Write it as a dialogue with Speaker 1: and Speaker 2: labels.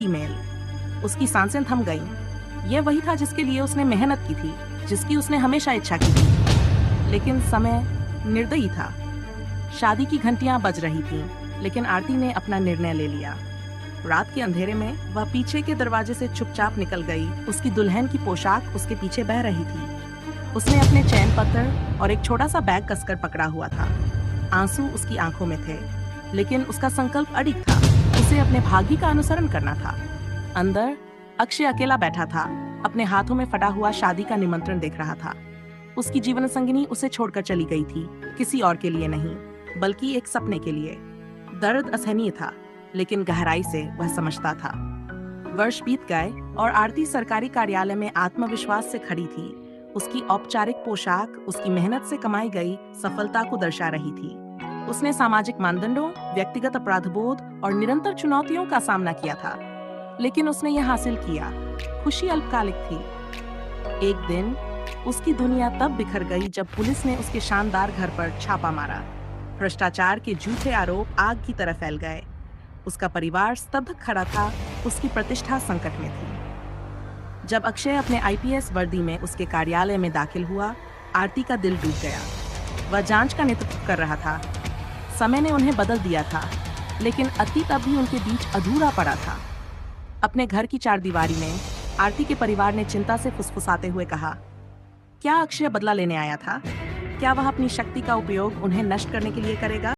Speaker 1: Email. उसकी सांसें थम गईं। यह वही था जिसके लिए उसने मेहनत की थी, जिसकी उसने हमेशा इच्छा की थी। लेकिन समय निर्दयी था। शादी की घंटियां बज रही थीं, लेकिन आरती ने अपना निर्णय ले लिया। रात के अंधेरे में वह पीछे के दरवाजे से चुपचाप निकल गई। उसकी दुल्हन की पोशाक उसके पीछे बह रही थी। उसने अपने चैन पत्थर और एक छोटा सा बैग कसकर पकड़ा हुआ था। आंसू उसकी आंखों में थे, लेकिन उसका संकल्प अडिग था। उसे अपने भाग्य का अनुसरण करना था। अंदर अक्षय अकेला बैठा था, अपने हाथों में फटा हुआ शादी का निमंत्रण देख रहा था। उसकी जीवन संगिनी उसे छोड़कर चली गई थी, किसी और के लिए नहीं, बल्कि एक सपने के लिए। दर्द असहनीय था, लेकिन गहराई से वह समझता था। वर्ष बीत गए और आरती सरकारी कार्यालय में आत्मविश्वास से खड़ी थी। उसकी औपचारिक पोशाक उसकी मेहनत से कमाई गई सफलता को दर्शा रही थी। उसने सामाजिक मानदंडों, व्यक्तिगत अपराधबोध और निरंतर चुनौतियों का सामना किया था, लेकिन उसने यह हासिल किया। खुशी अल्पकालिक थी। एक दिन उसकी दुनिया तब बिखर गई जब पुलिस ने उसके शानदार घर पर छापा मारा। भ्रष्टाचार के झूठे आरोप आग की तरह फैल गए। उसका परिवार स्तब्ध खड़ा था, उसकी प्रतिष्ठा संकट में थी। जब अक्षय अपने आईपीएस वर्दी में उसके कार्यालय में दाखिल हुआ, आरती का दिल टूट गया। वह जांच का नेतृत्व कर रहा था। समय ने उन्हें बदल दिया था, लेकिन अतीत अब भी उनके बीच अधूरा पड़ा था। अपने घर की चारदीवारी में आरती के परिवार ने चिंता से फुसफुसाते हुए कहा, क्या अक्षय बदला लेने आया था? क्या वह अपनी शक्ति का उपयोग उन्हें नष्ट करने के लिए करेगा?